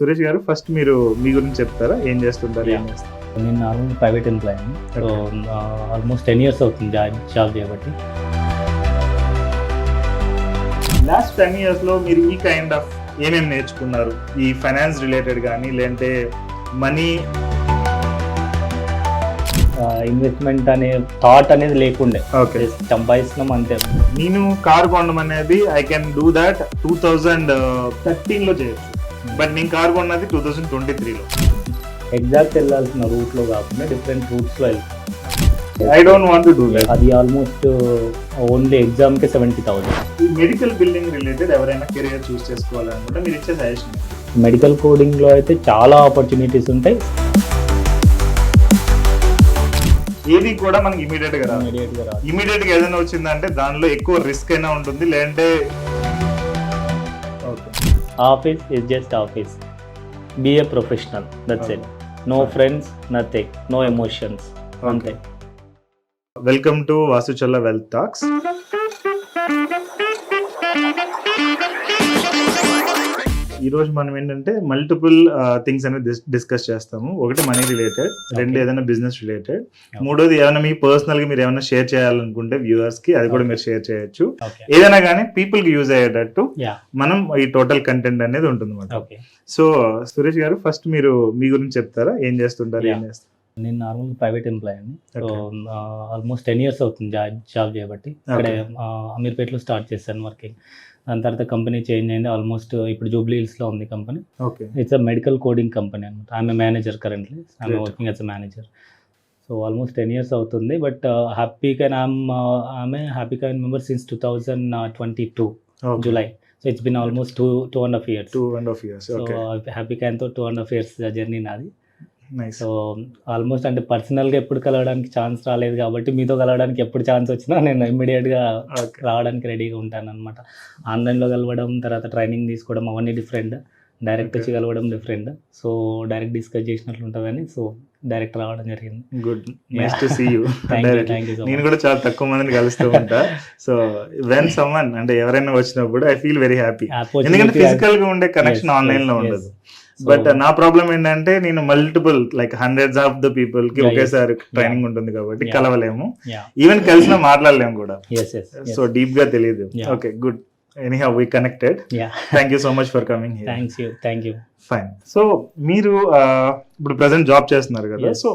సురేష్ గారు, ఫస్ట్ మీరు మీ గురించి చెప్తారా? ఏం చేస్తుంటారు? ఏం చేస్తారు? నేను normal private employee. So almost 10 years అవుతుంది జాబ్ చేయబట్టి. లాస్ట్ 10 years లో మీరు ఈ కైండ్ ఆఫ్ ఏమేమి నేర్చుకున్నారు? ఈ ఫైనాన్స్ రిలేటెడ్ కానీ, లేదంటే మనీ ఇన్వెస్ట్మెంట్ అనే థాట్ అనేది లేకుండే, ఓకే, సంపాదిస్తున్నాం అంతే. నేను కారు కొనడం అనేది ఐ కెన్ డూ దాట్ 2013 లో చేయొచ్చు, బట్ నేను కారు కొన్నది 2023 లో. ఎగ్జాక్ట్ వెళ్ళాల్సిన రూట్లో కాకుండా డిఫరెంట్ రూట్స్లో వెళ్తాం. I don't want to do that. అది ఆల్మోస్ట్ ఓన్లీ ఎగ్జామ్కి 70,000. ఈ మెడికల్ బిల్డింగ్ రిలేటెడ్ ఎవరైనా కెరియర్ చూస్ చేసుకోవాలనుకుంటే మీరు ఇచ్చే సజెషన్? మెడికల్ కోడింగ్లో అయితే చాలా ఆపర్చునిటీస్ ఉంటాయి. ఏది కూడా మనకి ఇమీడియట్ గా రాదు. ఇమీడియట్ గా ఏదైనా వచ్చిందంటే దానిలో ఎక్కువ రిస్క్ అయినా ఉంటుంది, లేదంటే office is just office. Be a professional, that's it. No friends, nothing, no emotions, అంతే. Welcome to Vasuchalla wealth talks. ఈ రోజు మనం ఏంటంటే మల్టిపుల్ థింగ్స్ అనేది డిస్కస్ చేస్తాము. ఒకటి మనీ రిలేటెడ్, రెండు ఏదైనా బిజినెస్ రిలేటెడ్, మూడోది ఏదైనా మీ పర్సనల్ గా మీరు ఏమైనా షేర్ చేయాలనుకుంటే వ్యూవర్స్ కి అది కూడా మీరు షేర్ చేయొచ్చు. ఏదైనా కానీ పీపుల్ కి యూజ్ అయ్యేటట్టు మనం ఈ టోటల్ కంటెంట్ అనేది ఉంటుంది అన్నమాట. సో సురేష్ గారు, ఫస్ట్ మీరు మీ గురించి చెప్తారా? ఏం చేస్తుంటారు? ఏం చేస్తారు? నేను నార్మల్ ప్రైవేట్ ఎంప్లాయీ అండి. సో ఆల్మోస్ట్ 10 years అవుతుంది జాబ్ చేయబట్టి. అక్కడే అమీర్పేటలో స్టార్ట్ చేశాను వర్కింగ్. దాని తర్వాత కంపెనీ చేంజ్ అయింది. ఆల్మోస్ట్ ఇప్పుడు జూబ్లీ హిల్స్లో ఉంది company. It's a medical coding company అనమాట. I'm manager currently. I'm working as a manager. So almost 10 years అవుతుంది. But happy kine I'm happy kine member since 2022 July. So it's been almost 2.5 years. 2.5 years. So happy కైన్తో 2.5 years journey నాది. Nice. So almost అంటే పర్సనల్గా ఎప్పుడు కలవడానికి chance రాలేదు కాబట్టి మీతో కలవడానికి ఎప్పుడు ఛాన్స్ వచ్చినా నేను ఇమ్మీడియట్గా రావడానికి రెడీగా ఉంటాను అనమాట. ఆన్లైన్లో కలవడం, తర్వాత ట్రైనింగ్ తీసుకోవడం అవన్నీ డిఫరెంట్, డైరెక్ట్ వచ్చి కలవడం డిఫరెంట్. సో డైరెక్ట్ డిస్కస్ చేసినట్లు ఉంటుందని సో డైరెక్ట్ రావడం జరిగింది. Good, nice to see you. నేను కూడా చాలా తక్కువ మందిని కలుస్తూ ఉంటా. సో వెన్ సమ్వన్ అంటే ఎవరైనా వచ్చినప్పుడు ఐ ఫీల్ వెరీ హ్యాపీ, ఎందుకంటే ఫిజికల్ గా ఉండే కనెక్షన్ ఆన్లైన్ లో ఉండదు. బట్ నా ప్రాబ్లం ఏంటంటే నేను multiple like hundreds of the people కి ఒకేసారి ట్రైనింగ్ ఉంటుంది కాబట్టి కలవలేము, ఈవెన్ కలిసినా మాట్లాడలేము కూడా. సో డీప్ గా తెలియదు. Okay, good. Anyhow, we connected. Thank you so much for coming here. Thank you. Fine. So మీరు ఇప్పుడు ప్రెసెంట్ జాబ్ చేస్తున్నారు కదా. సో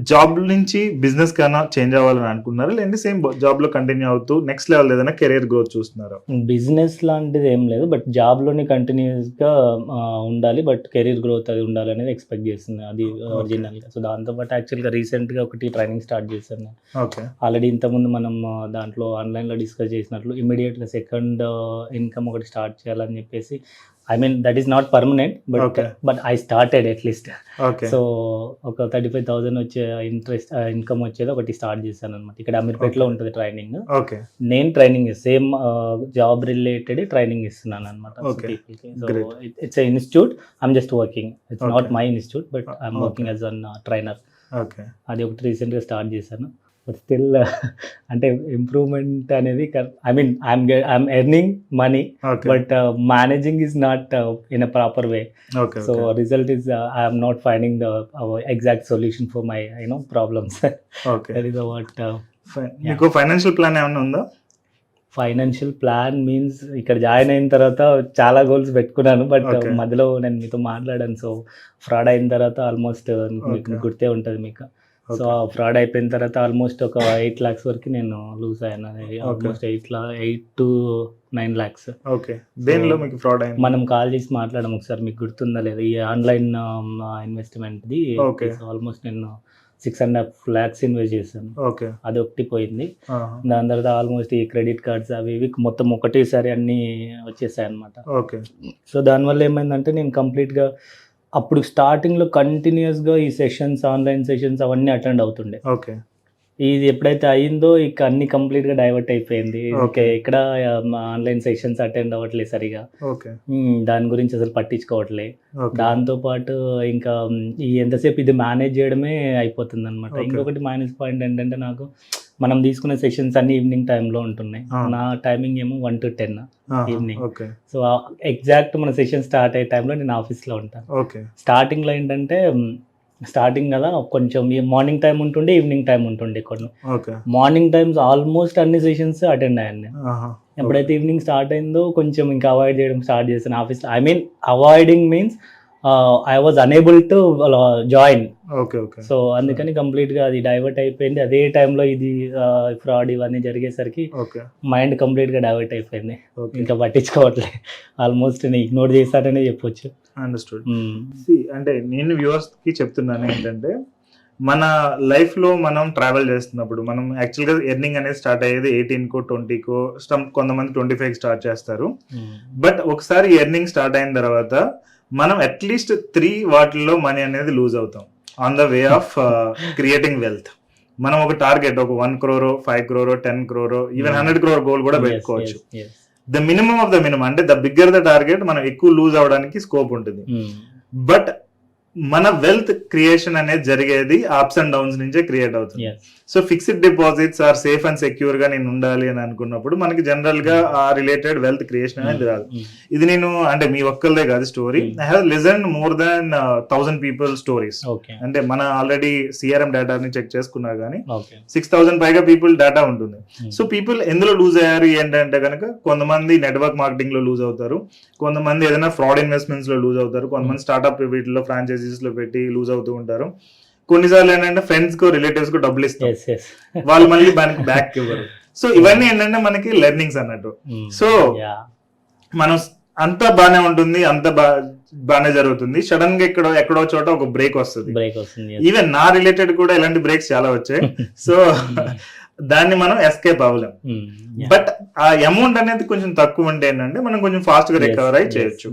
జాబ్ నుంచి బిజినెస్ కన్నా చేంజ్ అవ్వాలని అనుకున్నారా, లేదంటే సేమ్ జాబ్ లో కంటిన్యూ అవుతూ నెక్స్ట్ లెవెల్ ఏదైనా కెరీర్ గ్రోత్ చూస్తున్నారా? బిజినెస్ లాంటిది ఏం లేదు, బట్ జాబ్ లోనే కంటిన్యూస్ గా ఉండాలి, బట్ కెరీర్ గ్రోత్ అది ఉండాలి అనేది ఎక్స్పెక్ట్ చేస్తుంది, అది ఒరిజినల్ గా. సో దాంతో పాటు యాక్చువల్ గా రీసెంట్ గా ఒకటి ట్రైనింగ్ స్టార్ట్ చేశాను. ఆల్రెడీ ఇంతకుముందు మనం దాంట్లో ఆన్లైన్ లో డిస్కస్ చేసినట్లు ఇమీడియట్ గా సెకండ్ ఇన్కమ్ ఒకటి స్టార్ట్ చేయాలని చెప్పేసి. I mean that is not permanent, but I started at least. So ఒక 35,000 వచ్చే ఇన్కమ్ వచ్చేది ఒకటి స్టార్ట్ చేశాను అనమాట. ఇక్కడ అమీర్పేటలో ఉంటుంది ట్రైనింగ్. నేను training same job related training ఇస్తున్నాను అనమాట. It's institute, I'm just working. It's not my institute, but I'm working as an trainer. అది ఒకటి రీసెంట్గా స్టార్ట్ చేశాను. బట్ స్టిల్ అంటే ఇంప్రూవ్మెంట్ అనేది I mean I'm earning money, but managing is not in a proper way. So result is I'm not finding the exact solution for my problems. That is what. మీకు financial plan ఏమైనా ఉందా? Financial plan means ఇక్కడ join అయిన తర్వాత చాలా goals పెట్టుకున్నాను, but మధ్యలో నేను మీతో మాట్లాడాను. సో ఫ్రాడ్ అయిన తర్వాత ఆల్మోస్ట్ మీకు గుర్తే ఉంటుంది మీకు. సో ఫ్రాడ్ అయిపోయిన తర్వాత ఆల్మోస్ట్ ఒక 8 lakhs వరకు నేను లూజ్ అయ్యాను. Almost 8 to 9 lakhs. మనం కాల్ చేసి మాట్లాడడం ఒకసారి, మీకు గుర్తుందా లేదా, ఈ ఆన్లైన్ ఇన్వెస్ట్మెంట్ది. ఆల్మోస్ట్ నేను 6.5 lakhs ఇన్వెస్ట్ చేశాను. అది ఒకటి పోయింది. దాని తర్వాత ఆల్మోస్ట్ ఈ క్రెడిట్ కార్డ్స్ అవి ఇవి మొత్తం ఒకటేసారి అన్నీ వచ్చేసాయి అనమాట. సో దానివల్ల ఏమైందంటే నేను కంప్లీట్గా అప్పుడు స్టార్టింగ్లో కంటిన్యూస్గా ఈ సెషన్స్, ఆన్లైన్ సెషన్స్ అవన్నీ అటెండ్ అవుతుండే. ఇది ఎప్పుడైతే అయిందో ఇక అన్ని కంప్లీట్గా డైవర్ట్ అయిపోయింది. ఓకే, ఇక్కడ ఆన్లైన్ సెషన్స్ అటెండ్ అవ్వట్లేదు సరిగా, దాని గురించి అసలు పట్టించుకోవట్లే. దాంతోపాటు ఇంకా ఈ ఎంతసేపు ఇది మేనేజ్ చేయడమే అయిపోతుంది అనమాట. ఇంకొకటి మైనస్ పాయింట్ ఏంటంటే నాకు మనం తీసుకునే సెషన్స్ అన్ని ఈవినింగ్ టైంలో ఉంటున్నాయి. నా టైమింగ్ ఏమో 1 to 10 ఈవినింగ్. సో ఎగ్జాక్ట్ మన సెషన్ స్టార్ట్ అయ్యే టైంలో నేను ఆఫీస్లో ఉంటాను. స్టార్టింగ్లో ఏంటంటే స్టార్టింగ్ కదా కొంచెం మార్నింగ్ టైం ఉంటుండే, ఈవినింగ్ టైం ఉంటుండే కొన్ని. మార్నింగ్ టైమ్స్ ఆల్మోస్ట్ అన్ని సెషన్స్ అటెండ్ అయ్యాను నేను. ఎప్పుడైతే ఈవినింగ్ స్టార్ట్ అయిందో కొంచెం ఇంకా అవాయిడ్ చేయడం స్టార్ట్ చేశాను office. I mean avoiding means I was unable to join. So అందుకని కంప్లీట్గా అది డైవర్ట్ అయిపోయింది. అదే టైంలో ఇది ఫ్రాడ్ ఇవన్నీ జరిగేసరికి మైండ్ కంప్లీట్గా డైవర్ట్ అయిపోయింది. ఇంకా పట్టించుకోవట్లే, ఆల్మోస్ట్ నేను ఇగ్నోర్ చేశాననే చెప్పొచ్చు. అండర్స్టూడ్. అంటే నేను వ్యూవర్స్కి చెప్తున్నాను ఏంటంటే, మన లైఫ్లో మనం ట్రావెల్ చేస్తున్నప్పుడు మనం యాక్చువల్గా ఎర్నింగ్ అనేది స్టార్ట్ అయ్యేది 18కో 20కో, కొంతమంది 25 స్టార్ట్ చేస్తారు. బట్ ఒకసారి ఎర్నింగ్ స్టార్ట్ అయిన తర్వాత మనం అట్లీస్ట్ 3 వాటిల్లో మనీ అనేది లూజ్ అవుతాం on the way of creating wealth. మనం ఒక టార్గెట్, ఒక 1 crore, 5 crore, 10 crore, even 100 crore goal కూడా పెట్టుకోవచ్చు. The minimum of the minimum, అంటే ద బిగ్గర్ ద టార్గెట్ మనం ఎక్కువ లూజ్ అవడానికి స్కోప్ ఉంటుంది. బట్ మన వెల్త్ క్రియేషన్ అనేది జరిగేది అప్స్ అండ్ డౌన్స్ నుంచే క్రియేట్ అవుతుంది. So fixed deposits are safe and secure గా నేను ఉండాలి అని అనుకున్నప్పుడు మనకి జనరల్ గా ఆ రిలేటెడ్ వెల్త్ క్రియేషన్ అనేది రాదు. ఇది నేను అంటే మీ ఒక్కళ్ళదే కాదు story. I have listen more than 1000 people stories. అంటే మన ఆల్రెడీ సిఆర్ఎం డేటాని చెక్ చేసుకున్నా గానీ 6000 పైగా పీపుల్ డేటా ఉంటుంది. సో పీపుల్ ఎందులో లూజ్ అయ్యారు ఏంటంటే కనుక, కొంతమంది నెట్వర్క్ మార్కెటింగ్ లో లూజ్ అవుతారు, కొంతమంది ఏదైనా ఫ్రాడ్ ఇన్వెస్ట్మెంట్స్ లో లూజ్ అవుతారు, కొంతమంది స్టార్ట్అప్ వీటిలో ఫ్రాంచైజీస్ లో పెట్టి లూజ్ అవుతూ ఉంటారు. కొన్నిసార్లు ఏంటంటే ఫ్రెండ్స్ కు రిలేటివ్స్ కు డబ్బులు ఇస్తారు, వాళ్ళు మళ్ళీ దానికి బ్యాక్ ఇవ్వరు. సో ఇవన్నీ ఏంటంటే మనకి లెర్నింగ్స్ అన్నట్టు. సో మనం అంతా బానే ఉంటుంది, అంత బానే జరుగుతుంది. సడన్ గా ఎక్కడో చోట ఒక బ్రేక్ వస్తుంది. ఈవెన్ నా రిలేటెడ్ కూడా ఇలాంటి బ్రేక్స్ చాలా వచ్చాయి. సో దాన్ని మనం ఎస్కేప్ అవ్వలేం. బట్ ఆ అమౌంట్ అనేది కొంచెం తక్కువ ఉంటే ఏంటంటే మనం కొంచెం ఫాస్ట్ గా రికవర్ అయి చేయొచ్చు.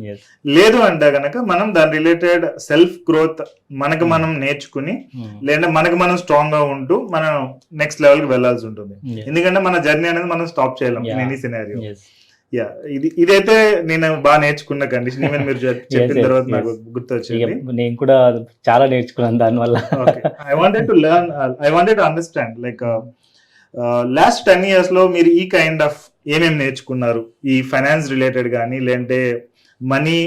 లేదు అంటే గనక మనం దాని రిలేటెడ్ సెల్ఫ్ గ్రోత్ మనకు మనం నేర్చుకుని, లేదంటే మనకు మనం స్ట్రాంగ్ గా ఉంటూ మనం నెక్స్ట్ లెవెల్ కి వెళ్లాల్సి ఉంటుంది. ఎందుకంటే మన జర్నీ అనేది మనం స్టాప్ చేయలేం ఇన్ ఎనీ సినారియో. ఇదైతే నేను బాగా నేర్చుకున్న కండిషన్. ఈవెన్ మీరు చెప్పిన తర్వాత నాకు గుర్తొచ్చింది. నేను కూడా చాలా నేర్చుకున్నాను దానివల్ల. I wanted to learn, I wanted to understand like last 10 years లో మీరు ఈ కైండ్ ఆఫ్ ఏమేమి నేర్చుకున్నారు, ఈ ఫైనాన్స్ రిలేటెడ్ కానీ, లేదంటే మనీ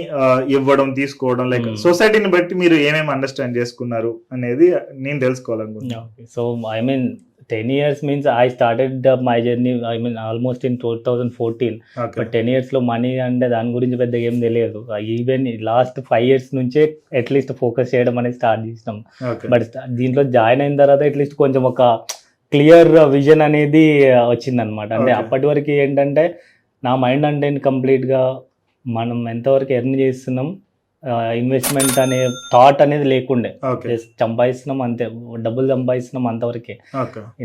ఇవ్వడం తీసుకోవడం, లైక్ సొసైటీని బట్టి మీరు ఏమేమి అండర్స్టాండ్ చేసుకున్నారు అనేది నేను తెలుసుకోవాలనుకుంటున్నాను. So I mean 10 years means I started my journey, I mean almost in 2014. But 10 years లో మనీ అంటే దాని గురించి పెద్దగా ఏం తెలియదు. ఈవెన్ లాస్ట్ 5 years నుంచే అట్లీస్ట్ ఫోకస్ చేయడం అనేది స్టార్ట్ చేసినాం. బట్ దీంట్లో జాయిన్ అయిన తర్వాత అట్లీస్ట్ కొంచెం ఒక క్లియర్ విజన్ అనేది వచ్చిందనమాట. అంటే అప్పటి వరకు ఏంటంటే నా మైండ్ అంటే కంప్లీట్గా మనం ఎంతవరకు ఎర్న్ చేస్తున్నాం, ఇన్వెస్ట్మెంట్ అనే థాట్ అనేది లేకుండే. సంపాదిస్తున్నాం అంతే, డబ్బులు సంపాదిస్తున్నాం అంతవరకే.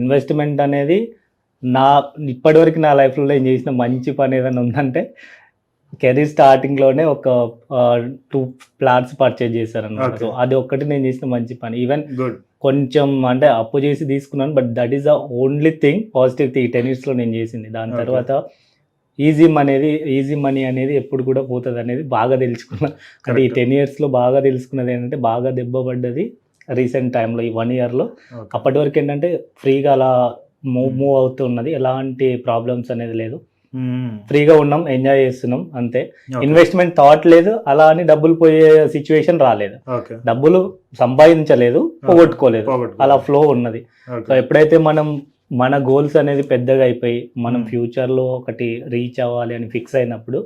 ఇన్వెస్ట్మెంట్ అనేది ఇప్పటివరకు నా లైఫ్లో ఏం చేసిన మంచి పని ఏదైనా ఉందంటే, కెరీర్ స్టార్టింగ్లోనే ఒక 2 ప్లాట్స్ పర్చేజ్ చేశారన్నమాట. సో అది ఒక్కటి నేను చేసిన మంచి పని. ఈవెన్ కొంచెం అంటే అప్పు చేసి తీసుకున్నాను, but that is the only thing positive thing 10 years లో నేను చేసింది. దాని తర్వాత ఈజీ మనీ అనేది ఎప్పుడు కూడా పోతుంది అనేది బాగా తెలుసుకున్నా. అంటే ఈ 10 years లో బాగా తెలుసుకున్నది ఏంటంటే, బాగా దెబ్బపడ్డది రీసెంట్ టైంలో, ఈ 1 year లో. అప్పటి వరకు ఏంటంటే ఫ్రీగా అలా మూవ్ అవుతున్నది, ఎలాంటి ప్రాబ్లమ్స్ అనేది లేదు, ఫ్రీగా ఉన్నాం, ఎంజాయ్ చేస్తున్నాం అంతే. ఇన్వెస్ట్మెంట్ థాట్ లేదు, అలా అని డబ్బులు పోయే సిచ్యువేషన్ రాలేదు, డబ్బులు సంపాదించలేదు, పోగొట్టుకోలేదు, అలా ఫ్లో ఉన్నది. సో ఎప్పుడైతే మన గోల్స్ అనేది పెద్దగా అయిపోయి మనం ఫ్యూచర్లో ఒకటి రీచ్ అవ్వాలి అని ఫిక్స్ అయినప్పుడు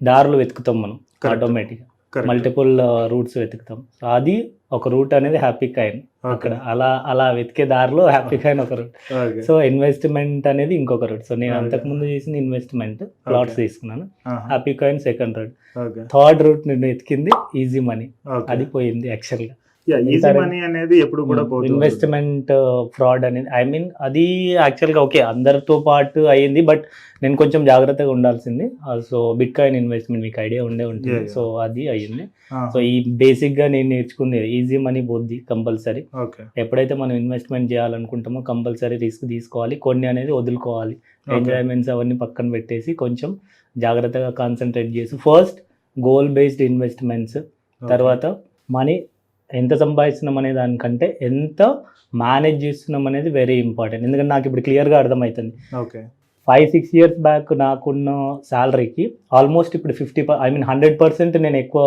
దారులు వెతుకుతాం మనం ఆటోమేటిక్గా, మల్టిపుల్ రూట్స్ వెతుకుతాం. సో అది ఒక రూట్ అనేది హ్యాపీ కాయిన్. అక్కడ అలా వెతికే దారిలో హ్యాపీ కాయిన్ ఒక రూట్. సో ఇన్వెస్ట్మెంట్ అనేది ఇంకొక రూట్. సో నేను అంతకుముందు చేసిన ఇన్వెస్ట్మెంట్ ప్లాట్స్ తీసుకున్నాను, happy coin second route. Third route నేను వెతికింది ఈజీ మనీ, అది పోయింది యాక్చువల్గా. ఇన్వెస్ట్మెంట్ ఫ్రాడ్ అనేది ఐ మీన్ అది యాక్చువల్గా ఓకే అందరితో పాటు అయ్యింది, బట్ నేను కొంచెం జాగ్రత్తగా ఉండాల్సింది. సో బిట్ కాయిన్ ఇన్వెస్ట్మెంట్ మీకు ఐడియా ఉంటుంది. సో అది అయ్యింది. సో ఈ బేసిక్ గా నేను నేర్చుకుంది ఈజీ మనీ పోద్ది కంపల్సరీ. ఎప్పుడైతే మనం ఇన్వెస్ట్మెంట్ చేయాలనుకుంటామో కంపల్సరీ రిస్క్ తీసుకోవాలి, కొన్ని అనేది వదులుకోవాలి, ఎంజాయ్మెంట్స్ అవన్నీ పక్కన పెట్టేసి కొంచెం జాగ్రత్తగా కాన్సన్ట్రేట్ చేసి ఫస్ట్ గోల్ బేస్డ్ ఇన్వెస్ట్మెంట్స్, తర్వాత మనీ ఎంత సంపాదిస్తున్నాం అనే దానికంటే ఎంత మేనేజ్ చేస్తున్నాం అనేది వెరీ ఇంపార్టెంట్. ఎందుకంటే నాకు ఇప్పుడు క్లియర్గా అర్థమవుతుంది. ఓకే 5-6 years బ్యాక్ నాకున్న శాలరీకి ఆల్మోస్ట్ ఇప్పుడు 100% నేను ఎక్కువ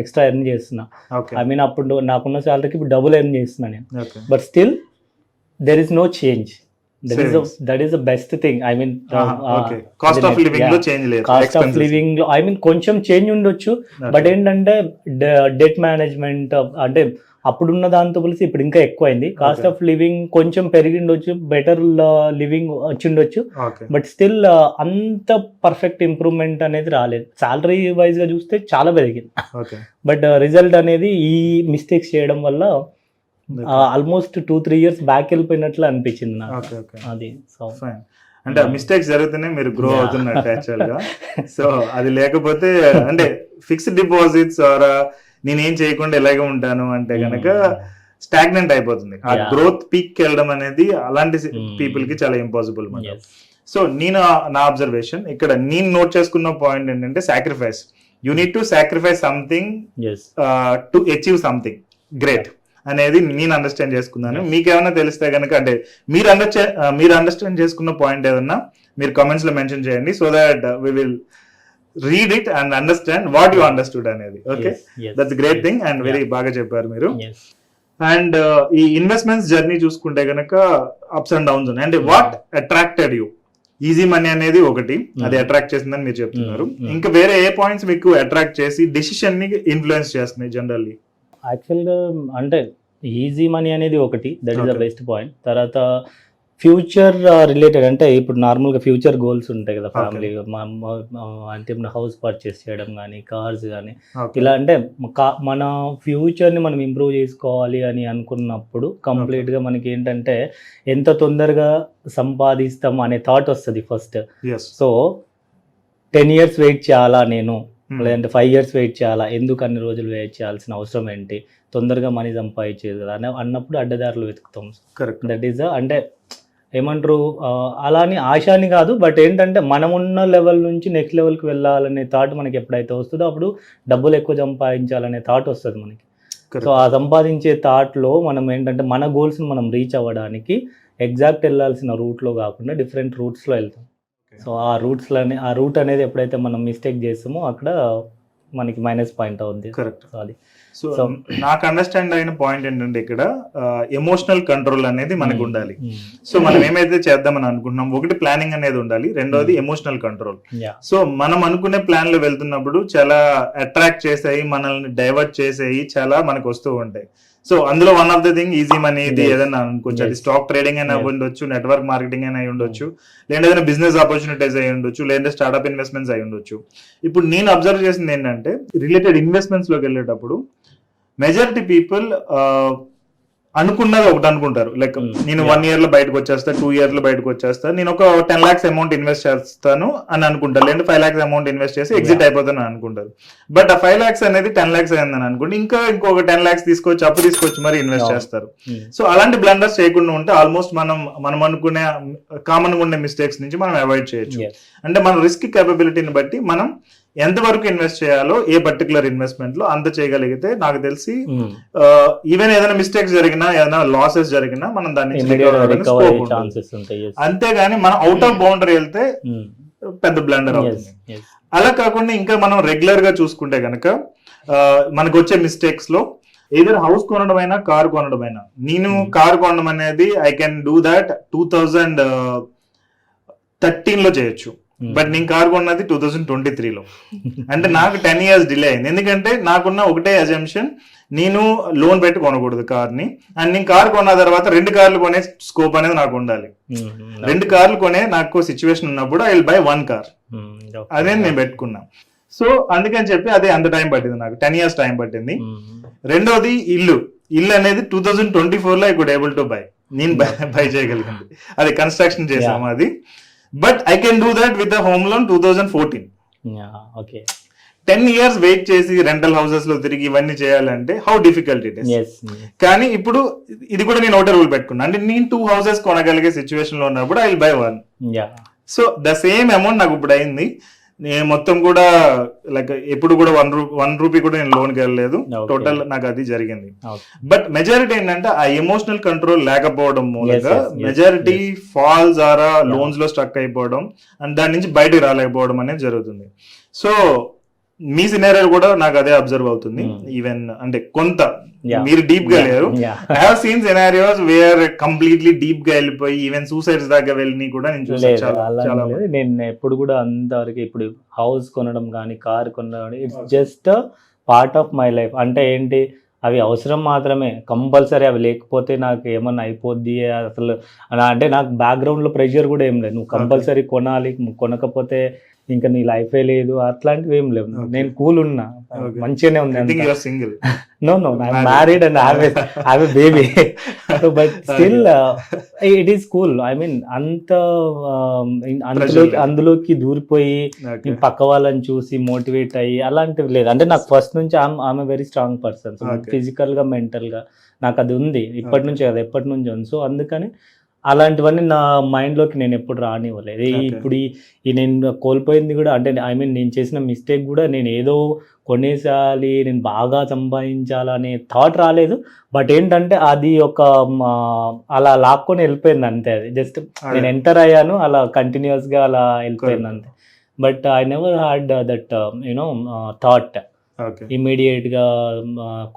ఎక్స్ట్రా ఎర్న్ చేస్తున్నా. అప్పుడు నాకున్న శాలరీకి ఇప్పుడు డబుల్ ఎర్న్ చేస్తున్నా నేను. But still there is no change. That is the best thing. Cost of living లో కొంచెం చేంజ్ ఉండొచ్చు. బట్ ఏంటంటే డెట్ మేనేజ్మెంట్ అంటే అప్పుడున్న దాంతో పోలిసి ఇప్పుడు ఇంకా ఎక్కువైంది. కాస్ట్ ఆఫ్ లివింగ్ కొంచెం పెరిగిండొచ్చు, బెటర్ లివింగ్ వచ్చిండొచ్చు. బట్ స్టిల్ అంత పర్ఫెక్ట్ ఇంప్రూవ్మెంట్ అనేది రాలేదు. సాలరీ వైజ్ గా చూస్తే చాలా పెరిగింది. బట్ రిజల్ట్ అనేది ఈ మిస్టేక్స్ చేయడం వల్ల ఆల్మోస్ట్ 2-3 years బ్యాక్ వెళ్ళిపోయినట్లు అనిపించింది నాకు. అది సో అంటే మిస్టేక్స్ జరిగితేనే మీరు గ్రో అవుతున్నట్టు యాక్చువల్ గా. సో అది లేకపోతే అంటే ఫిక్స్డ్ డిపాజిట్స్ ఆర్ నేనేం చేయకుండా ఎలాగే ఉంటాను అంటే కనుక స్టాగ్నెంట్ అయిపోతుంది. ఆ గ్రోత్ పీక్ వెళ్ళడం అనేది అలాంటి పీపుల్ కి చాలా ఇంపాసిబుల్ మాట. సో నా అబ్జర్వేషన్ ఇక్కడ నేను నోట్ చేసుకున్న పాయింట్ ఏంటంటే sacrifice. You need to sacrifice something to achieve something great అనేది నేను అండర్స్టాండ్ చేసుకున్నాను. మీకు ఏమైనా తెలిస్తే కనుక అంటే మీరు అండర్స్టాండ్ చేసుకున్న పాయింట్ ఏదన్నా మీరు కమెంట్స్ లో మెన్షన్ చేయండి. So that we will read it and understand what you understood అనేది. Okay that's great thing and very బాగా చెప్పారు మీరు. అండ్ ఈ ఇన్వెస్ట్మెంట్స్ జర్నీ చూసుకుంటే కనుక అప్స్ అండ్ డౌన్స్ ఉన్నాయి. అంటే what attracted you? Easy money అనేది ఒకటి, అది అట్రాక్ట్ చేసిందని మీరు చెప్తున్నారు. ఇంకా వేరే ఏ పాయింట్స్ మీకు అట్రాక్ట్ చేసి డెసిషన్ ని ఇన్ఫ్లుయెన్స్ చేస్తున్నాయి జనరల్లీ? యాక్చువల్గా అంటే ఈజీ మనీ అనేది ఒకటి, that is the best point. తర్వాత ఫ్యూచర్ రిలేటెడ్ అంటే ఇప్పుడు నార్మల్గా ఫ్యూచర్ గోల్స్ ఉంటాయి కదా ఫ్యామిలీ, అంటే హౌస్ పర్చేస్ చేయడం కానీ, కార్స్ కానీ, ఇలా అంటే మన ఫ్యూచర్ని మనం ఇంప్రూవ్ చేసుకోవాలి అని అనుకున్నప్పుడు కంప్లీట్గా మనకి ఏంటంటే ఎంత తొందరగా సంపాదిస్తాం అనే థాట్ వస్తుంది ఫస్ట్. సో 10 years వెయిట్ చేయాలా నేను, లేదంటే 5 years వెయిట్ చేయాలా, ఎందుకు అన్ని రోజులు వెయిట్ చేయాల్సిన అవసరం ఏంటి, తొందరగా మనీ సంపాదించేది కదా అన్నప్పుడు అడ్డదారులు వెతుకుతాం. దట్ ఈస్ అంటే ఏమంటారు, అలాని ఆశాని కాదు, బట్ ఏంటంటే మనం ఉన్న లెవెల్ నుంచి నెక్స్ట్ లెవెల్కి వెళ్ళాలనే థాట్ మనకి ఎప్పుడైతే వస్తుందో అప్పుడు డబ్బులు ఎక్కువ సంపాదించాలనే థాట్ వస్తుంది మనకి. సో ఆ సంపాదించే థాట్లో మనం ఏంటంటే మన గోల్స్ని మనం రీచ్ అవ్వడానికి ఎగ్జాక్ట్ వెళ్ళాల్సిన రూట్లో కాకుండా డిఫరెంట్ రూట్స్లో వెళ్తాం. సో ఆ రూట్ అనేది ఎప్పుడైతే మనం మిస్టేక్ చేస్తామో అక్కడ మనకి మైనస్ పాయింట్ అవుద్ది. కరెక్ట్. సో నాకు అండర్స్టాండ్ అయిన పాయింట్ ఏంటంటే ఇక్కడ ఎమోషనల్ కంట్రోల్ అనేది మనకు ఉండాలి. సో మనం ఏమైతే చేద్దామని అనుకుంటున్నాం, ఒకటి ప్లానింగ్ అనేది ఉండాలి, రెండోది ఎమోషనల్ కంట్రోల్. సో మనం అనుకునే ప్లాన్ లో వెళ్తున్నప్పుడు చాలా అట్రాక్ట్ చేసాయి, మనల్ని డైవర్ట్ చేసేవి చాలా మనకు వస్తూ ఉంటాయి. సో అందులో one of the thing easy money ఇది ఏదైనా అనుకోవచ్చు. అది స్టాక్ ట్రేడింగ్ అయినా ఉండొచ్చు, నెట్వర్క్ మార్కెటింగ్ అయినా ఉండొచ్చు, లేదా ఏదైనా బిజినెస్ ఆపర్చునిటీస్ అయి ఉండొచ్చు, లేదా స్టార్ట్అప్ ఇన్వెస్ట్మెంట్స్ అయి ఉండొచ్చు. ఇప్పుడు నేను అబ్జర్వ్ చేసింది ఏంటంటే రిలేటెడ్ ఇన్వెస్ట్మెంట్స్ లోకి వెళ్ళేటప్పుడు మెజారిటీ పీపుల్ అనుకున్నది ఒకటి అనుకుంటారు. లైక్ నేను 1 year లో బయటకు వచ్చేస్తా, 2 years లో బయటకు వచ్చేస్తా, నేను ఒక 10 lakhs అమౌంట్ ఇన్వెస్ట్ చేస్తాను అని అనుకుంటారు, లేదంటే 5 lakhs అమౌంట్ ఇన్వెస్ట్ చేసి ఎగ్జిట్ అయిపోతాను అని అనుకుంటారు. బట్ ఆ 5 lakhs అనేది 10 lakhs అయిందని అనుకోండి, ఇంకొక 10 lakhs తీసుకొచ్చి అప్పు తీసుకొచ్చి మరి ఇన్వెస్ట్ చేస్తారు. సో అలాంటి బ్లండర్స్ చేయకుండా ఉంటే ఆల్మోస్ట్ మనం అనుకునే కామన్ గా ఉండే మిస్టేక్స్ నుంచి మనం అవాయిడ్ చేయొచ్చు. అంటే మన రిస్క్ కేపబిలిటీని బట్టి మనం ఎంతవరకు ఇన్వెస్ట్ చేయాలో ఏ పర్టికులర్ ఇన్వెస్ట్మెంట్ లో అంత చేయగలిగితే నాకు తెలిసి ఈవెన్ ఏదైనా మిస్టేక్స్ జరిగినా, ఏదైనా లాసెస్ జరిగినా మనం దాన్ని అంతేగాని మనం అవుట్ ఆఫ్ బౌండరీ వెళ్తే పెద్ద బ్లండర్ అవుతుంది. అలా కాకుండా ఇంకా మనం రెగ్యులర్ గా చూసుకుంటే కనుక మనకు వచ్చే మిస్టేక్స్ లో ఏదైనా హౌస్ కొనడమైనా, కార్ కొనడమైనా, నేను కార్ కొనడం అనేది ఐ కెన్ డూ దాట్ 2013 లో చేయొచ్చు. బట్ నేను కార్ కొన్నది 2023లో. అంటే నాకు 10 years డిలే అయింది. ఎందుకంటే నాకున్న ఒకటే అజంప్షన్, నేను లోన్ పెట్టి కొనకూడదు కార్ని, అండ్ నేను కార్ కొన్న తర్వాత 2 కార్లు కొనే స్కోప్ అనేది నాకు ఉండాలి. 2 కార్లు కొనే నాకు సిచ్యువేషన్ ఉన్నప్పుడు ఐ విల్ బై 1 కార్, అదే నేను పెట్టుకున్నా. సో అందుకని చెప్పి అదే అంత టైం పట్టింది, నాకు 10 years టైం పట్టింది. రెండోది ఇల్లు అనేది 2024లో I could able to buy, నేను బై చేయగలిగింది, అది కన్స్ట్రక్షన్ చేసాము అది. But I can do that with home loan 2014. 10 years wait చేసి రెంటల్ హౌసెస్ లో తిరిగి ఇవన్నీ చేయాలంటే హౌ డిఫికల్ట్ ఇట్ ఇస్. కానీ ఇప్పుడు ఇది కూడా నేను ఒకటే రూల్ పెట్టుకున్నా, అంటే నేను 2 houses కొనగలిగే సిచ్యువేషన్ లో ఉన్నప్పుడు I will buy 1. So the same amount నాకు ఇప్పుడు అయింది. నేను మొత్తం కూడా లైక్ ఎప్పుడు కూడా వన్ రూపీ కూడా నేను లోన్కి వెళ్ళలేదు. టోటల్ నాకు అది జరిగింది. బట్ మెజారిటీ ఏంటంటే ఆ ఎమోషనల్ కంట్రోల్ లేకపోవడం మూలంగా మెజారిటీ ఫాల్స్ ఆరా లోన్స్ లో స్ట్రక్ అయిపోవడం అండ్ దాని నుంచి బయటకు రాలేకపోవడం అనేది జరుగుతుంది. సో మీ సినారియో కూడా నాకు అదే అబ్జర్వ్ అవుతుంది. ఈవెన్ అంటే కొంత మీరు డీప్ గా లేరు. I have seen scenarios where completely deep గా వెళ్ళిపోయి ఈవెన్ సూసైడ్స్ దాకా వెళ్ళి కూడా నేను చూసాను. నేను ఎప్పుడు కూడా అంతవరకు ఇప్పుడు హౌస్ కొనడం కానీ కార్ కొనడం it's just part of my life. అంటే ఏంటి, అవి అవసరం మాత్రమే, కంపల్సరీ అవి లేకపోతే నాకు ఏమన్నా అయిపోద్ది అసలు అంటే నాకు బ్యాక్గ్రౌండ్ లో ప్రెషర్ కూడా ఏం లేదు, నువ్వు కంపల్సరీ కొనాలి, కొనకపోతే ఇంకా నీ లైఫే లేదు అట్లాంటివి ఏం లేవు. నేను కూల్ ఉన్నా, మంచిగానే ఉంది. No I'm married and have a baby. But still it is cool. I mean అంత అందులోకి దూరిపోయి పక్క వాళ్ళని చూసి మోటివేట్ అయ్యి అలాంటివి లేదు. అంటే నాకు ఫస్ట్ నుంచి I'm very strong person, physical గా మెంటల్ గా నాకు అది ఉంది ఇప్పటి నుంచి కదా, ఎప్పటి నుంచి ఉంది. సో అందుకని అలాంటివన్నీ నా మైండ్లోకి నేను ఎప్పుడు రానివ్వలేదు. ఇప్పుడు ఈ నేను కోల్పోయింది కూడా అంటే ఐ మీన్ నేను చేసిన మిస్టేక్ కూడా నేను ఏదో కొనేసాలి, నేను బాగా సంపాదించాలనే థాట్ రాలేదు. బట్ ఏంటంటే అది ఒక అలా లాక్కొని వెళ్ళిపోయింది అంతే. అది జస్ట్ నేను ఎంటర్ అయ్యాను, అలా కంటిన్యూస్గా అలా వెళ్ళిపోయింది అంతే. But I never had that you know thought ఇమీడియట్గా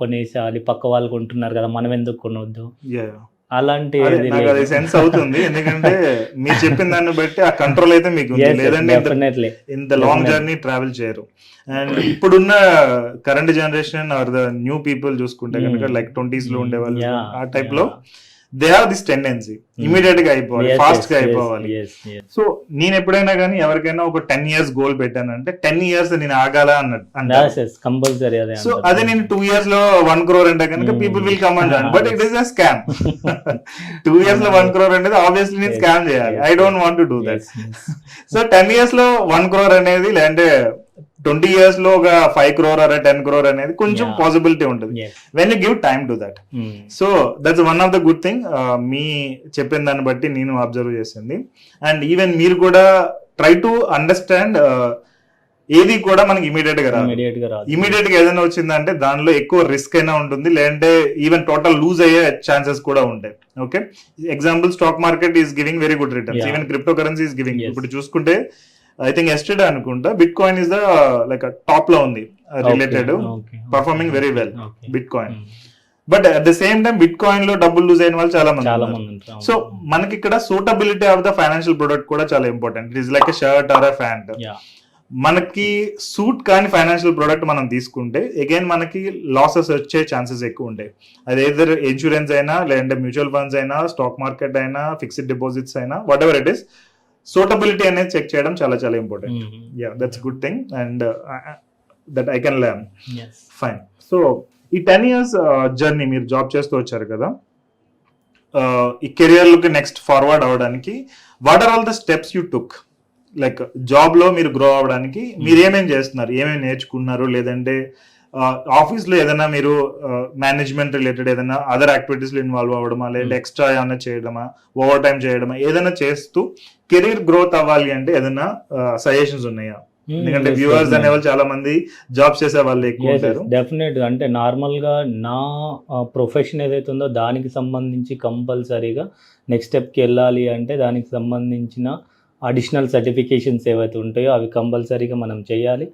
కొనేసాలి, పక్క వాళ్ళు కొంటున్నారు కదా మనం ఎందుకు కొనవద్దు అలాంటి సెన్స్ అవుతుంది. ఎందుకంటే మీరు చెప్పిన దాన్ని బట్టి ఆ కంట్రోల్ అయితే మీకు ఉంది, లేదంటే ఇంత లాంగ్ జర్నీ ట్రావెల్ చేయరు. అండ్ ఇప్పుడున్న current generation or the new people చూసుకుంటే కనుక లైక్ 20s లో ఉండే వాళ్ళు ఆ టైప్ లో they have this tendency immediate గా అయిపోవాలి, ఫాస్ట్ గా అయిపోవాలి. సో నేను ఎప్పుడైనా కానీ ఎవరికైనా ఒక 10 years గోల్ పెట్టానంటే 10 years నేను ఆగాల అన్నట్టు కంపల్సరీ. సో అదే నేను 2 years లో 1 crore అంటే కనుక people will come and but it is a scam. 2 years లో 1 crore అనేది ఆబ్వియస్లీ నేను స్కామ్ చేయాలి. I don't want to do that. So 10 years లో 1 crore అనేది లేదంటే 20 years లో ఒక 5 crore or 10 crore అనేది కొంచెం పాసిబిలిటీ ఉంటుంది when you give time to that. So that's one of the good thing మీ చెప్పిన దాన్ని బట్టి నేను అబ్జర్వ్ చేసింది. అండ్ ఈవెన్ మీరు కూడా ట్రై టు అండర్స్టాండ్ ఏది కూడా మనకి ఇమీడియట్ గా రాదు. ఇమీడియట్ గా ఏదైనా వచ్చిందంటే దానిలో ఎక్కువ రిస్క్ అయినా ఉంటుంది, లేదంటే ఈవెన్ టోటల్ లూజ్ అయ్యే ఛాన్సెస్ కూడా ఉంటాయి. Okay, example stock market is giving very good returns, even crypto currency is giving. ఇప్పుడు చూసుకుంటే ఐ థింక్ ఎస్టర్డే అనుకుంటా bit coin is the like top లో ఉంది related, performing very well bit coin. But at the same time bit coin లో డబ్బులు loose అయిన వాళ్ళు చాలా మంది. సో మనకి ఇక్కడ suitability of the financial product కూడా చాలా important. It is like a shirt are a pant. మనకి సూట్ కాని ఫైనాన్షియల్ ప్రొడక్ట్ మనం తీసుకుంటే అగైన్ మనకి లాసెస్ వచ్చే ఛాన్సెస్ ఎక్కువ ఉంటాయి. అది ఏదర్ ఇన్సూరెన్స్ అయినా, లేదంటే మ్యూచువల్ ఫండ్స్ అయినా, స్టాక్ మార్కెట్ అయినా, ఫిక్స్డ్ డిపాజిట్స్ అయినా, what ever it is, suitability అనేది చెక్ చేయడం చాలా చాలా important. Yeah, that's good thing and that I can learn. Fine. So ఈ 10 years జర్నీ మీరు జాబ్ చేస్తూ వచ్చారు కదా, ఈ కెరియర్ లోకి నెక్స్ట్ ఫార్వర్డ్ అవ్వడానికి what are all the steps you took? Like job లో మీరు గ్రో అవ్వడానికి మీరు ఏమేమి చేస్తున్నారు, ఏమేమి నేర్చుకున్నారు, లేదంటే ఆఫీస్ లో ఏదైనా మీరు మేనేజ్మెంట్ రిలేటెడ్ ఏదైనా అదర్ యాక్టివిటీస్ లో ఇన్వాల్వ్ అవ్వడమా, లేదంటే ఎక్స్ట్రా ఏమైనా చేయడమా, ఓవర్ టైం చేయడమా, ఏదైనా చేస్తూ కెరీర్ గ్రోత్ అవ్వాలి అంటే ఏదైనా సజెషన్స్ ఉన్నాయా? ఎందుకంటే వ్యూవర్స్ అనేవాళ్ళు చాలా మంది జాబ్స్ చేసే వాళ్ళు ఎక్కువ ఉంటారు. డెఫినెట్. అంటే నార్మల్ గా నా ప్రొఫెషన్ ఏదైతే ఉందో దానికి సంబంధించి కంపల్సరీగా నెక్స్ట్ స్టెప్కి వెళ్ళాలి అంటే దానికి సంబంధించిన అడిషనల్ సర్టిఫికేషన్స్ ఏవైతే ఉంటాయో అవి కంపల్సరీగా మనం చేయాలి.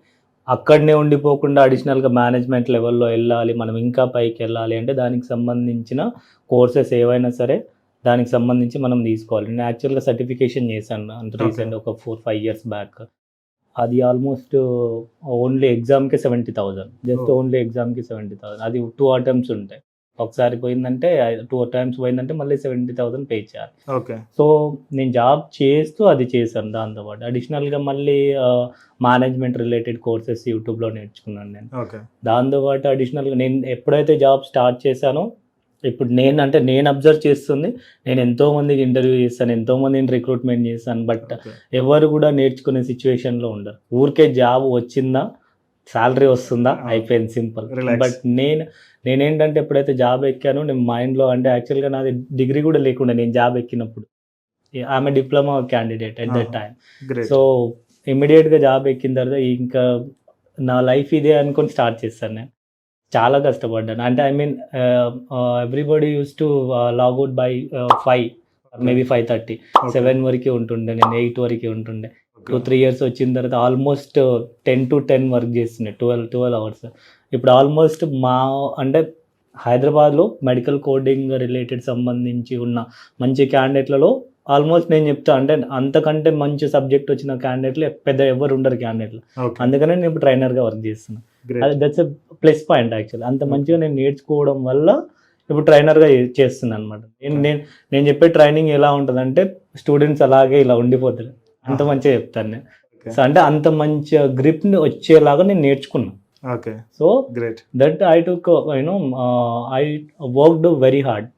అక్కడనే ఉండిపోకుండా అడిషనల్గా మేనేజ్మెంట్ లెవెల్లో వెళ్ళాలి, మనం ఇంకా పైకి వెళ్ళాలి అంటే దానికి సంబంధించిన కోర్సెస్ ఏవైనా సరే దానికి సంబంధించి మనం తీసుకోవాలి. నేను యాక్చువల్గా సర్టిఫికేషన్ చేశాను అంటే రీసెంట్ ఒక 4-5 years బ్యాక్. అది ఆల్మోస్ట్ ఓన్లీ ఎగ్జామ్కి 70,000, జస్ట్ ఓన్లీ ఎగ్జామ్కి 70,000. అది 2 attempts ఉంటాయి. ఒకసారి పోయిందంటే 2 attempts పోయిందంటే మళ్ళీ 70,000 పే చేయాలి. ఓకే. సో నేను జాబ్ చేస్తూ అది చేశాను. దాంతోపాటు అడిషనల్గా మళ్ళీ మేనేజ్మెంట్ రిలేటెడ్ కోర్సెస్ యూట్యూబ్లో నేర్చుకున్నాను నేను. దాంతోపాటు అడిషనల్గా నేను ఎప్పుడైతే జాబ్ స్టార్ట్ చేశానో ఇప్పుడు నేను అబ్జర్వ్ చేస్తుంది, నేను ఎంతో మందికి ఇంటర్వ్యూ చేస్తాను, ఎంతో మందిని రిక్రూట్మెంట్ చేస్తాను, బట్ ఎవరు కూడా నేర్చుకునే సిచ్యువేషన్లో ఉండరు. ఊరికే జాబ్ వచ్చిందా, శాలరీ వస్తుందా, అయిపోయింది, సింపుల్. బట్ నేనేంటంటే ఎప్పుడైతే జాబ్ ఎక్కానో నేను మైండ్లో అంటే యాక్చువల్గా నాది డిగ్రీ కూడా లేకుండా నేను జాబ్ ఎక్కినప్పుడు ఆమె diploma candidate at that time. So ఇమీడియట్గా జాబ్ ఎక్కిన తర్వాత ఇంకా నా లైఫ్ ఇదే అనుకొని స్టార్ట్ చేస్తాను నేను. చాలా కష్టపడ్డాను. అంటే I mean everybody use to logout by 5 maybe 5:30 7 వరకే ఉంటుండే, నేను 8 వరకే ఉంటుండే. 2-3 ఇయర్స్ వచ్చిన తర్వాత ఆల్మోస్ట్ 10 to 10 వర్క్ చేస్తుండే, 12 అవర్స్. ఇప్పుడు ఆల్మోస్ట్ అంటే హైదరాబాద్లో మెడికల్ కోడింగ్ రిలేటెడ్ సంబంధించి ఉన్న మంచి క్యాండిడేట్లలో ఆల్మోస్ట్ నేను చెప్తా, అంటే అంతకంటే మంచి సబ్జెక్ట్ వచ్చిన క్యాండిడేట్లు పెద్ద ఎవరు ఉండరు క్యాండిడేట్లు. అందుకనే నేను ఇప్పుడు ట్రైనర్గా వర్క్ చేస్తున్నాను. అది that's a plus point actually. అంత మంచిగా నేను నేర్చుకోవడం వల్ల ఇప్పుడు ట్రైనర్గా చేస్తున్నాను అనమాట. నేను చెప్పే ట్రైనింగ్ ఎలా ఉంటుందంటే స్టూడెంట్స్ అలాగే ఇలా ఉండిపోతారు, అంత మంచిగా చెప్తాను నేను. సో అంటే అంత మంచి గ్రిప్ వచ్చేలాగా నేను నేర్చుకున్నాను. Okay, so great. That I took I worked very hard.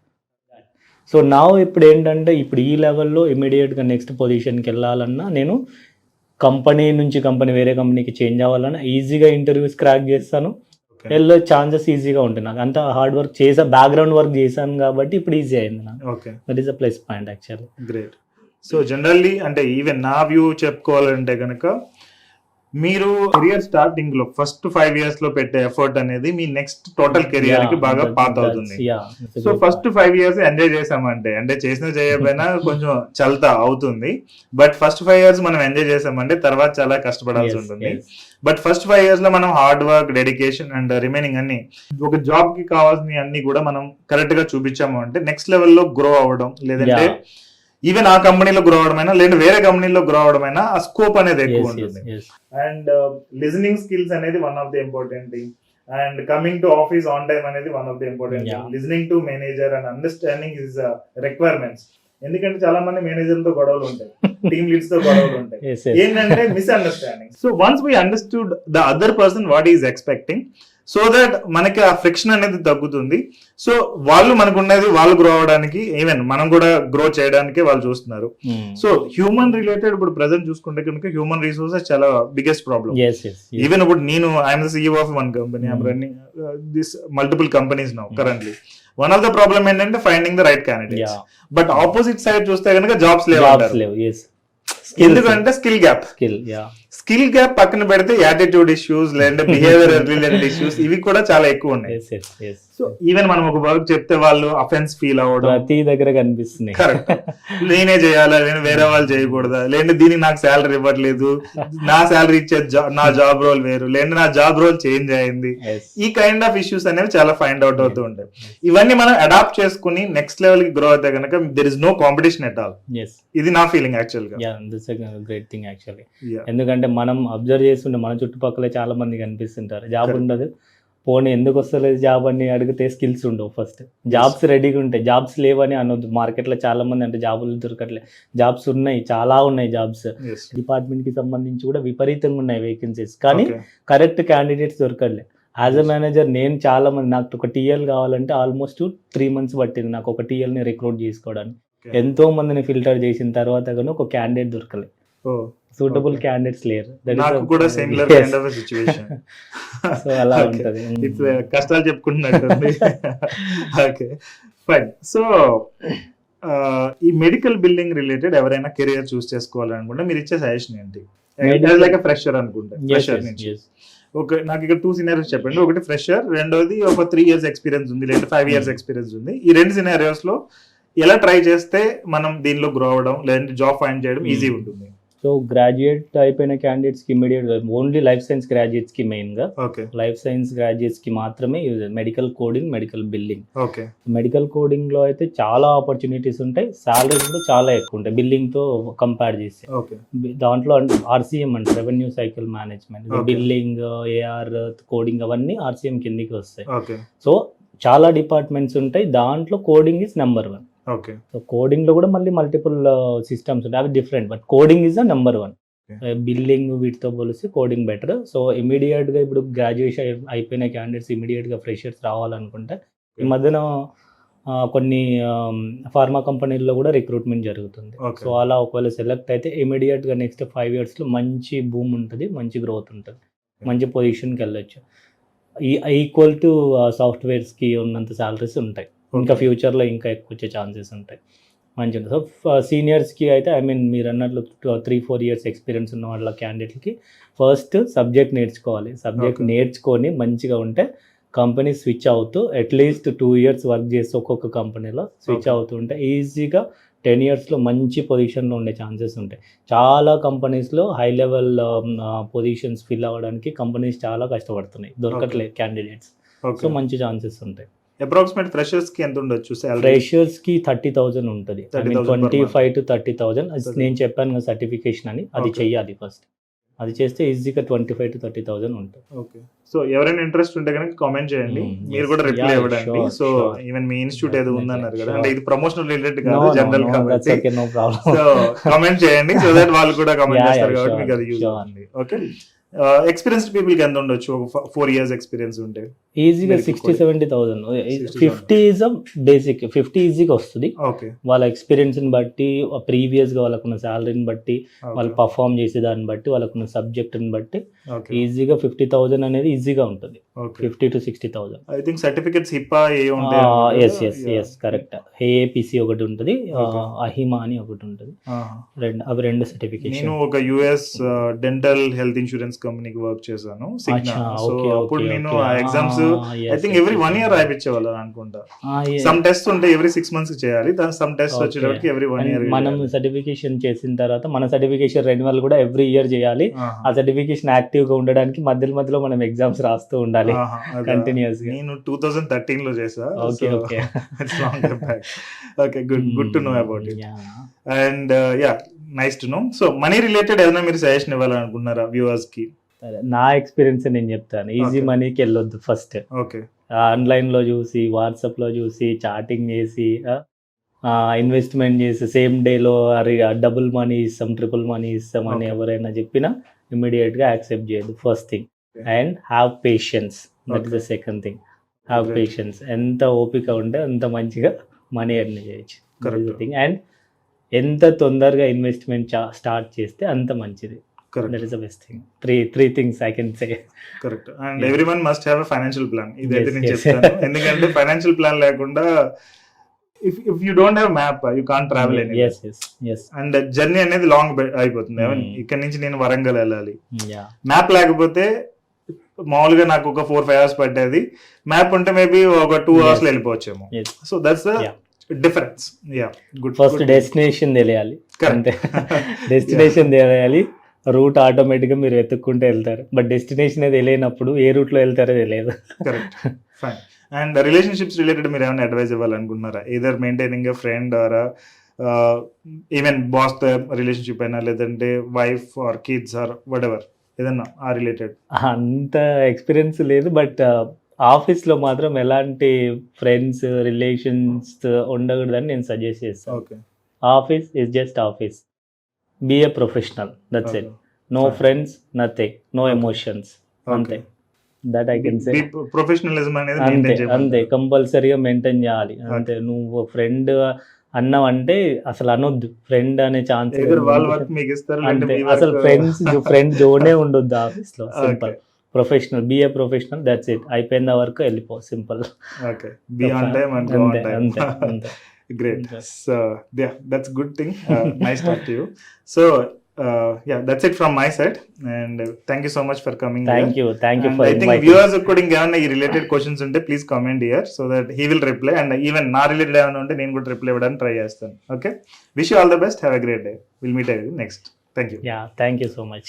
So నా ఇప్పుడు ఏంటంటే ఇప్పుడు ఈ లెవెల్లో ఇమీడియట్గా నెక్స్ట్ పొజిషన్కి వెళ్ళాలన్నా నేను వేరే కంపెనీకి చేంజ్ అవ్వాలన్నా ఈజీగా ఇంటర్వ్యూస్ క్రాక్ చేస్తాను, వెళ్ళే ఛాన్సెస్ ఈజీగా ఉంటాయి. నాకు అంత హార్డ్ వర్క్ బ్యాక్గ్రౌండ్ వర్క్ చేశాను కాబట్టి ఇప్పుడు ఈజీ అయింది నాకు. Okay, that is a plus point actually. Great. So generally అంటే ఈవెన్ నా వ్యూ చెప్పుకోవాలంటే కనుక మీరు కెరియర్ స్టార్టింగ్ లో ఫస్ట్ 5 years లో పెట్టే ఎఫర్ట్ అనేది మీ నెక్స్ట్ టోటల్ కెరియర్ కి బాగా పాత అవుతుంది. సో ఫస్ట్ 5 years ఎంజాయ్ చేసామంటే, అంటే చేసినా చేయకపోయినా కొంచెం చల్తా అవుతుంది, బట్ ఫస్ట్ 5 years మనం ఎంజాయ్ చేసామంటే తర్వాత చాలా కష్టపడాల్సి ఉంటుంది. బట్ ఫస్ట్ 5 years లో మనం hard work, dedication and remaining అన్ని ఒక జాబ్ కి కావాల్సిన అన్ని కూడా మనం కరెక్ట్ గా చూపించాము అంటే నెక్స్ట్ లెవెల్లో గ్రో అవ్వడం, లేదంటే ఈవెన్ ఆ కంపెనీలో గ్రో అవడమైనా లేదా వేరే కంపెనీలో గ్రో అవడమైనా ఆ స్కోప్ అనేది ఎక్కువ ఉంటుంది. అండ్ లిజనింగ్ స్కిల్స్ అనేది one of the important thing, and coming to office on time అనేది one of the important thing. Listening to manager and understanding his requirements. ఎందుకంటే చాలా మంది మేనేజర్లతో గొడవలు ఉంటాయి, టీమ్ లీడ్స్ తో గొడవలు ఉంటాయి, ఏంటంటే misunderstanding. So once we understood the other person what is expecting, so that మనకి ఆ ఫ్రిక్షన్ అనేది తగ్గుతుంది. సో వాళ్ళు మనకు ఉన్నది వాళ్ళు గ్రో అవడానికి, ఈవెన్ మనం కూడా గ్రో చేయడానికి వాళ్ళు చూస్తున్నారు. సో హ్యూమన్ రిలేటెడ్ ఇప్పుడు ప్రెసెంట్ చూసుకుంటే కనుక హ్యూమన్ రిసోర్సెస్ చాలా బిగ్గెస్ట్ ప్రాబ్లమ్. ఈవెన్ ఇప్పుడు నేను I'm the CEO of one company, I'm running this multiple companies now currently. One of the problem ఏంటంటే finding the right candidates. But opposite side చూస్తే కనుక jobs లేవు. ఎందుకంటే స్కిల్ గ్యాప్ పక్కన పెడితే యాటిట్యూడ్ ఇష్యూస్ లేదా బిహేవియర్ రిలేటెడ్ ఇష్యూస్ ఇవి కూడా చాలా ఎక్కువ ఉన్నాయి. సో ఈవెన్ మనం ఒక వర్క్ చెప్తే వాళ్ళు అఫెన్స్ ఫీల్ అవ్వడం ప్రతి దగ్గర కనిపిస్తుంది. కరెక్ట్, నేనే చేయాలా, నేను వేరే వాళ్ళు చేయకూడదా, లేదంటే దీనికి నాకు శాలరీ ఇవ్వట్లేదు, నా శాలరీ ఇచ్చే నా జాబ్ రోల్ వేరు, లేదంటే నా జాబ్ రోల్ చేంజ్ అయింది, ఈ కైండ్ ఆఫ్ ఇష్యూస్ అనేవి చాలా ఫైండ్ అవుట్ అవుతూ ఉంటాయి. ఇవన్నీ మనం అడాప్ట్ చేసుకుని నెక్స్ట్ లెవెల్ కి గ్రో అయితే కనుక there is no competition at all. ఇది నా ఫీలింగ్ యాక్చువల్ గా. Great thing actually. ఎందుకంటే మనం అబ్జర్వ్ చేస్తుంటే మన చుట్టుపక్కల చాలా మంది కనిపిస్తుంటారు, జాబ్ ఉండదు, పోనీ ఎందుకు వస్తలేదు జాబ్ అని అడిగితే స్కిల్స్ ఉండవు. ఫస్ట్ జాబ్స్ రెడీగా ఉంటాయి, జాబ్స్ లేవని అనొద్దు. మార్కెట్లో చాలా మంది అంటే జాబులు దొరకట్లేదు, జాబ్స్ ఉన్నాయి, చాలా ఉన్నాయి జాబ్స్. డిపార్ట్మెంట్ కి సంబంధించి కూడా విపరీతంగా ఉన్నాయి వేకెన్సీస్, కానీ కరెక్ట్ క్యాండిడేట్స్ దొరకట్లేదు. యాజ్ అ మేనేజర్ నేను చాలా మంది, నాకు ఒక TL కావాలంటే ఆల్మోస్ట్ 3 months పట్టింది నాకు ఒక TL ని రిక్రూట్ చేసుకోవడానికి. ఎంతో మందిని ఫిల్టర్ చేసిన తర్వాత కానీ ఒక క్యాండిడేట్ దొరకలేదు, సూటబుల్ క్యాండిడేట్స్ లేరు. నాకు కూడా similar kind of situation. So అలా ఉంటది, కష్టాలు చెప్పుకుంటున్నట్టు. Okay fine. సో ఈ మెడికల్ బిల్డింగ్ రిలేటెడ్ ఎవరైనా కెరియర్ చూస్ చేసుకోవాలనుకుంటే మీరు ఇచ్చే సజెషన్ ఏంటి? లైక్ ఫ్రెషర్ అనుకుంటే, ఫ్రెషర్ నుంచి ఓకే, నాకు ఇక్కడ 2 scenarios చెప్పండి. ఒకటి ఫ్రెషర్, రెండోది ఒక 3 years ఎక్స్పీరియన్స్ ఉంది లేదా 5 years ఎక్స్పీరియన్స్ ఉంది. ఈ 2 scenarios లో ఎలా ట్రై చేస్తే మనం దీనిలో గ్రో అవ్వడం లేదంటే జాబ్ ఫైండ్ చేయడం ఈజీ ఉంటుంది? సో గ్రాడ్యుయేట్ అయిపోయిన క్యాండిడేట్స్కి ఇమీడియట్గా ఓన్లీ లైఫ్ సైన్స్ గ్రాడ్యుయేట్స్కి మెయిన్గా, లైఫ్ సైన్స్ గ్రాడ్యుయేట్స్కి మాత్రమే use medical coding, medical billing. Medical కోడింగ్లో అయితే చాలా ఆపర్చునిటీస్ ఉంటాయి, సాలరీస్ కూడా చాలా ఎక్కువ ఉంటాయి బిల్లింగ్తో కంపేర్ చేస్తే. దాంట్లో RCM అంటే revenue cycle management, billing, AR, coding అవన్నీ RCM కిందికి వస్తాయి. సో చాలా డిపార్ట్మెంట్స్ ఉంటాయి, దాంట్లో coding is number 1. So coding లో కూడా మళ్ళీ మల్టిపుల్ సిస్టమ్స్ ఉంటాయి, అవి different, but coding is the number 1. Billing వీటితో పోలిస్తే కోడింగ్ బెటర్. సో ఇమీడియట్ గా ఇప్పుడు గ్రాడ్యుయేషన్ అయిపోయిన క్యాండిడేట్స్ ఇమీడియట్ గా ఫ్రెషర్స్ రావాలనుకుంటే ఈ మధ్యన కొన్ని ఫార్మా కంపెనీల్లో కూడా రిక్రూట్మెంట్ జరుగుతుంది. సో అలా ఒకవేళ సెలెక్ట్ అయితే ఇమీడియట్ గా నెక్స్ట్ 5 years లో మంచి బూమ్ ఉంటుంది, మంచి గ్రోత్ ఉంటుంది, మంచి పొజిషన్కి వెళ్ళొచ్చు. ఈక్వల్ టు సాఫ్ట్వేర్స్కి ఉన్నంత సాలరీస్ ఉంటాయి, ఇంకా ఫ్యూచర్లో ఇంకా ఎక్కువ వచ్చే ఛాన్సెస్ ఉంటాయి. మంచిగా. సో సీనియర్స్కి అయితే ఐ మీన్ మీరు అన్నట్లు 3-4 ఇయర్స్ ఎక్స్పీరియన్స్ ఉన్న వాళ్ళ క్యాండిడేట్కి ఫస్ట్ సబ్జెక్ట్ నేర్చుకోవాలి. సబ్జెక్ట్ నేర్చుకొని మంచిగా ఉంటే కంపెనీ స్విచ్ అవుతూ అట్లీస్ట్ 2 ఇయర్స్ వర్క్ చేస్తే ఒక్కొక్క కంపెనీలో స్విచ్ అవుతూ ఉంటే ఈజీగా 10 ఇయర్స్లో మంచి పొజిషన్లో ఉండే ఛాన్సెస్ ఉంటాయి. చాలా కంపెనీస్లో హై లెవెల్ పొజిషన్స్ ఫిల్ అవ్వడానికి కంపెనీస్ చాలా కష్టపడుతున్నాయి, దొరకట్లేదు క్యాండిడేట్స్. సో మంచి ఛాన్సెస్ ఉంటాయి. అప్రాక్సిమేట్ ఫ్రెషర్స్ కి ఎంత ఉండొచ్చు? ఫ్రెషర్స్ కి 30,000 ఉంటుంది. 25 to 30,000. నేను చెప్పాను కదా సర్టిఫికేషన్ అని, అది చెయ్యాలి ఫస్ట్. అది చేస్తే ఈజీగా 25 to 30,000 ఉంటుంది. ఓకే. సో ఎవరైనా ఇంట్రెస్ట్ ఉంటే కనుక కామెంట్ చేయండి, మీరు కూడా రిప్లై ఇవ్వడానికి. సో ఈవెన్ మీ ఇన్స్టిట్యూట్ ఏదో ఉందన్నారు కదా, అంటే ఇది ప్రమోషనల్ రిలేటెడ్ కాదు, జనరల్ కాబట్టి సో కామెంట్ చేయండి, సో దట్ వాళ్ళు కూడా కామెంట్ చేస్తారు కాబట్టి మీకు అది యూజ్ అవుతుంది. ఓకే. ఎక్స్పీరియన్స్డ్ పీపుల్ కి ఎంత ఉండొచ్చు? 4 years ఎక్స్పీరియన్స్ ఉంటే ఈజీగా 60-70,000. 50 ఈజ్ బేసిక్, 50 ఈజీగా వస్తుంది. ఓకే. వాళ్ళ ఎక్స్పీరియన్స్ని బట్టి, ప్రీవియస్గా వాళ్ళకున్న శాలరీని బట్టి, వాళ్ళు పర్ఫామ్ చేసే దాన్ని బట్టి, వాళ్ళకున్న సబ్జెక్ట్ని బట్టి ఈజీగా 50,000 అనేది ఈజీగా ఉంటుంది. 50 to 60,000. ఐ థింక్ సర్టిఫికెట్స్ హిప్పా ఏ ఉంటాయి? Yes correct. ఏఏపిసి ఒకటి ఉంటుంది, అహిమా అని ఒకటి ఉంటుంది. అవి 2 సర్టిఫికేషన్. నేను ఒక యుఎస్ డెంటల్ హెల్త్ ఇన్సూరెన్స్ కంపెనీకి వర్క్ చేశాను. సో అప్పుడు నేను ఆ exams I think every 1 year రాయించేవాళ్ళు అనుకుంటా. సమ్ టెస్ట్ ఉంటే ఎవ్రీ 6 months చేయాలి, సమ్ టెస్ట్ వచ్చేటప్పటికి ఎవ్రీ 1 year. మనం సర్టిఫికేషన్ చేసిన తర్వాత మన సర్టిఫికేషన్ రెన్యువల్ కూడా ఎవ్రీ ఇయర్ చేయాలి. ఆ సర్టిఫికేషన్ యాక్టివ్ గా ఉండడానికి మధ్యలో మనం ఎగ్జామ్స్ రాస్తూ ఉండాలి కంటిన్యూస్ గా. నేను 2013 లో చేసా. Okay. Okay, good to know about it. And yeah, nice to know. So money related ఏదైనా మీరు సజెషన్ ఇవ్వాలనుకుంటున్నారా వ్యూవర్స్ కి? నా ఎక్స్పీరియన్స్ నేను చెప్తాను. ఈజీ మనీకి వెళ్ళొద్దు ఫస్ట్. ఓకే. ఆన్లైన్ లో చూసి, వాట్సాప్ లో చూసి, చాటింగ్ చేసి, ఇన్వెస్ట్మెంట్ చేసి సేమ్ డేలో డబుల్ మనీ ఇస్తాం, ట్రిపుల్ మనీ ఇస్తాం అని ఎవరైనా చెప్పినా ఇమీడియట్ గా యాక్సెప్ట్ చేయదు, first thing. And have patience, that is the second thing. Have patience. ఎంత ఓపిక ఉంటే అంత మంచిగా మనీ ఎర్న్ చేయొచ్చు. థింగ్. అండ్ ఎంత తొందరగా ఇన్వెస్ట్మెంట్ స్టార్ట్ చేస్తే అంత మంచిది. That is the best thing. Three things I can say. Correct. And everyone must have a financial plan. ఇదైతే నేను చెప్తాను. ఎందుకంటే ఫైనాన్షియల్ ప్లాన్ లేకుండా if you don't have map, you can't travel anywhere. Yes. And journey అనేది long అయిపోతుంది. ఇక్కడ నుంచి నేను వరంగల్ వెళ్ళాలి, మ్యాప్ లేకపోతే మామూలుగా నాకు ఒక 4-5 hours పట్టేది. మ్యాప్ ఉంటే మేబీ ఒక 2 hours లో వెళ్ళిపోవచ్చేమో. So that's the difference. Yeah, good. First destination తెలియాలి. అంతే. డెస్టినేషన్ తెలియాలి, రూట్ ఆటోమేటిక్గా మీరు వెతుక్కుంటే వెళ్తారు. బట్ డెస్టినేషన్ తెలియనప్పుడు ఏ రూట్లో వెళ్తారో తెలియదు. Correct. Fine. And relationships related మీరు ఏమైనా అడ్వైజ్ ఇవ్వాలనుకుంటున్నారా? Either maintaining a friend or even boss తో రిలేషన్షిప్ అయినా, లేదంటే wife or kids or whatever, ఏదన్నా ఆ రిలేటెడ్? అంత ఎక్స్పీరియన్స్ లేదు, బట్ ఆఫీస్లో మాత్రం ఎలాంటి ఫ్రెండ్స్ రిలేషన్స్ ఉండకూడదని నేను సజెస్ట్ చేస్తాను. Okay. Office is just office. Be a professional. That's it. No friends, nothing. No emotions. అంతే. That I can say. Professionalism అనేది అంతే కంపల్సరీగా మెయింటైన్ చేయాలి. అంతే. నువ్వు ఫ్రెండ్ అన్నావంటే అసలు అనొద్దు, ఫ్రెండ్ అనే ఛాన్స్. అంతే. అసలు ఫ్రెండ్ జోనే ఉండొద్దు ఆఫీస్ లో. Simple. Professional. Be a professional. That's it. అయిపోయిన వరకు వెళ్ళిపో. Simple. Okay. Be on time and go on time. అంతే. Great. So yeah, that's good thing. Nice talk to you. So yeah, that's it from my side, and thank you so much for coming. Thank you for I think viewers could inga related questions unte please comment here so that he will reply, and even na related evana unte nenu kuda reply ivadan try chestanu. Okay, wish you all the best. Have a great day. We'll meet again next. Thank you. Yeah, thank you so much.